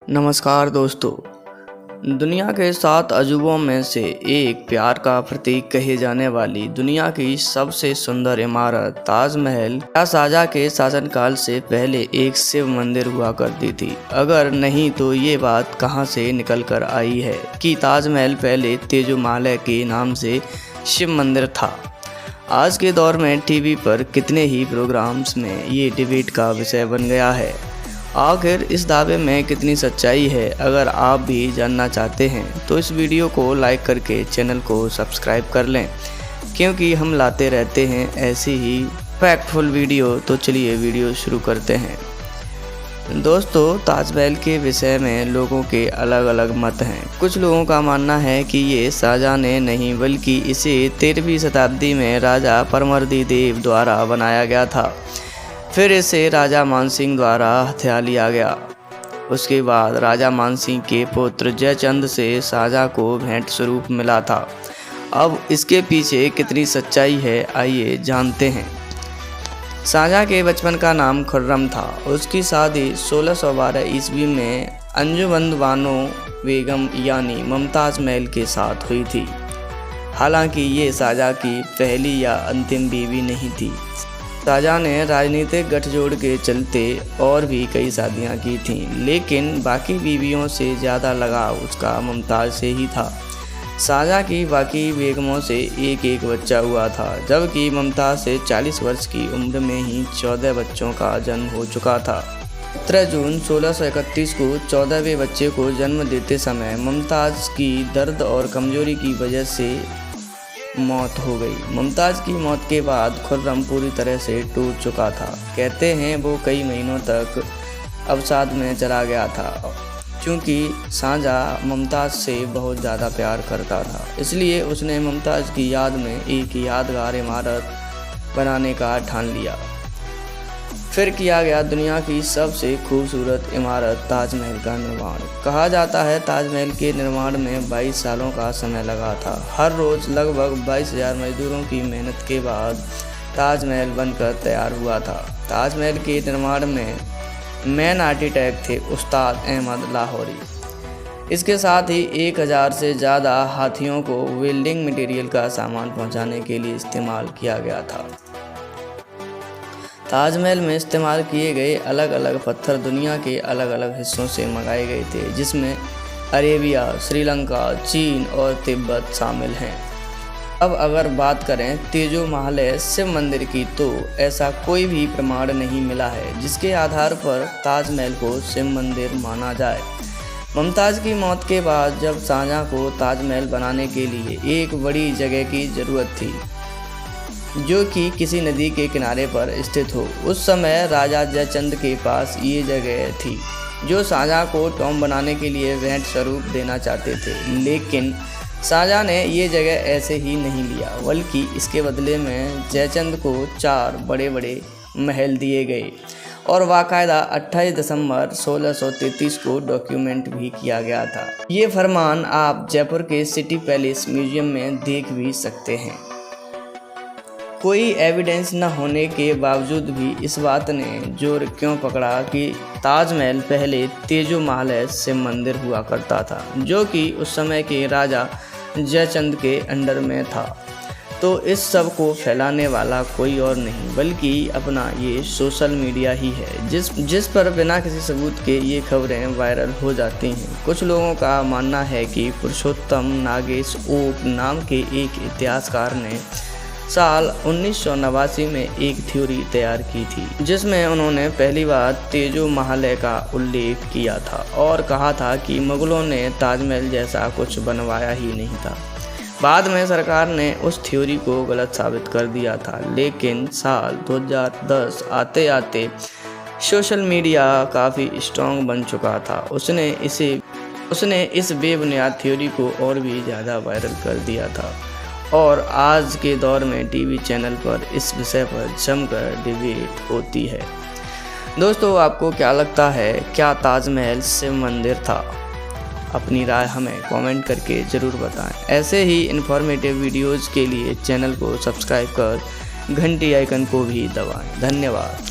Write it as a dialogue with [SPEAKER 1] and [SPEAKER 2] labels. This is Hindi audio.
[SPEAKER 1] नमस्कार दोस्तों। दुनिया के 7 अजूबों में से एक, प्यार का प्रतीक कहे जाने वाली दुनिया की सबसे सुंदर इमारत ताजमहल, क्या शाहजहां के शासनकाल से पहले एक शिव मंदिर हुआ करती थी? अगर नहीं तो ये बात कहां से निकल कर आई है कि ताजमहल पहले तेजोमहल के नाम से शिव मंदिर था? आज के दौर में टीवी पर कितने ही प्रोग्राम्स में ये डिबेट का विषय बन गया है। आखिर इस दावे में कितनी सच्चाई है? अगर आप भी जानना चाहते हैं तो इस वीडियो को लाइक करके चैनल को सब्सक्राइब कर लें, क्योंकि हम लाते रहते हैं ऐसी ही फैक्टफुल वीडियो। तो चलिए वीडियो शुरू करते हैं। दोस्तों, ताजमहल के विषय में लोगों के अलग अलग मत हैं। कुछ लोगों का मानना है कि ये शाहजहां ने नहीं बल्कि इसे 13वीं शताब्दी में राजा परमर्दी द्वारा बनाया गया था। फिर इसे राजा मानसिंह द्वारा हथिया लिया गया। उसके बाद राजा मानसिंह के पुत्र जयचंद से शाहजहां को भेंट स्वरूप मिला था। अब इसके पीछे कितनी सच्चाई है, आइए जानते हैं। शाहजहां के बचपन का नाम खुर्रम था। उसकी शादी 1612 ईस्वी में अंजुमन बानो बेगम यानी मुमताज़ महल के साथ हुई थी। हालांकि ये शाहजहां की पहली या अंतिम बीवी नहीं थी। शाहजहां ने राजनीतिक गठजोड़ के चलते और भी कई शादियां की थीं, लेकिन बाकी बीवियों से ज़्यादा लगाव उसका मुमताज़ से ही था। शाहजहां की बाकी बेगमों से एक एक बच्चा हुआ था, जबकि मुमताज़ से 40 वर्ष की उम्र में ही 14 बच्चों का जन्म हो चुका था। 17 जून 1631 को 14वें बच्चे को जन्म देते समय मुमताज़ की दर्द और कमजोरी की वजह से मौत हो गई। मुमताज़ की मौत के बाद खुर्रम पूरी तरह से टूट चुका था। कहते हैं वो कई महीनों तक अवसाद में चला गया था, क्योंकि शाहजहां मुमताज़ से बहुत ज़्यादा प्यार करता था। इसलिए उसने मुमताज़ की याद में एक यादगार इमारत बनाने का ठान लिया। फिर किया गया दुनिया की सबसे खूबसूरत इमारत ताजमहल का निर्माण। कहा जाता है ताजमहल के निर्माण में 22 सालों का समय लगा था। हर रोज़ लगभग 22,000 मजदूरों की मेहनत के बाद ताजमहल बनकर तैयार हुआ था। ताजमहल के निर्माण में मेन आर्किटेक्ट थे उस्ताद अहमद लाहौरी। इसके साथ ही 1000 से ज़्यादा हाथियों को वेल्डिंग मटेरियल का सामान पहुंचाने के लिए इस्तेमाल किया गया था। ताजमहल में इस्तेमाल किए गए अलग अलग पत्थर दुनिया के अलग अलग हिस्सों से मंगाए गए थे, जिसमें अरेबिया, श्रीलंका, चीन और तिब्बत शामिल हैं। अब अगर बात करें तेजोमहल शिव मंदिर की, तो ऐसा कोई भी प्रमाण नहीं मिला है जिसके आधार पर ताजमहल को शिव मंदिर माना जाए। मुमताज़ की मौत के बाद जब शाहजहां को ताजमहल बनाने के लिए एक बड़ी जगह की ज़रूरत थी, जो कि किसी नदी के किनारे पर स्थित हो, उस समय राजा जयचंद के पास ये जगह थी, जो शाहजहां को टॉम बनाने के लिए भेंट स्वरूप देना चाहते थे। लेकिन शाहजहां ने ये जगह ऐसे ही नहीं लिया, बल्कि इसके बदले में जयचंद को 4 बड़े बड़े महल दिए गए और बाकायदा 28 दिसंबर 1633 को डॉक्यूमेंट भी किया गया था। ये फरमान आप जयपुर के सिटी पैलेस म्यूजियम में देख भी सकते हैं। कोई एविडेंस न होने के बावजूद भी इस बात ने जोर क्यों पकड़ा कि ताजमहल पहले तेजोमहल शिव मंदिर हुआ करता था, जो कि उस समय के राजा जयचंद के अंडर में था। तो इस सब को फैलाने वाला कोई और नहीं बल्कि अपना ये सोशल मीडिया ही है, जिस पर बिना किसी सबूत के ये खबरें वायरल हो जाती हैं। कुछ लोगों का मानना है कि पुरुषोत्तम नागेश ओक नाम के एक इतिहासकार ने साल 1989 में एक थ्योरी तैयार की थी, जिसमें उन्होंने पहली बार तेजोमहल का उल्लेख किया था और कहा था कि मुगलों ने ताजमहल जैसा कुछ बनवाया ही नहीं था। बाद में सरकार ने उस थ्योरी को गलत साबित कर दिया था, लेकिन साल 2010 आते आते सोशल मीडिया काफ़ी स्ट्रॉन्ग बन चुका था। उसने इस बेबुनियाद थ्योरी को और भी ज़्यादा वायरल कर दिया था और आज के दौर में टीवी चैनल पर इस विषय पर जमकर डिबेट होती है। दोस्तों, आपको क्या लगता है, क्या ताजमहल शिव मंदिर था? अपनी राय हमें कमेंट करके ज़रूर बताएं। ऐसे ही इन्फॉर्मेटिव वीडियोज़ के लिए चैनल को सब्सक्राइब कर घंटी आइकन को भी दबाएं। धन्यवाद।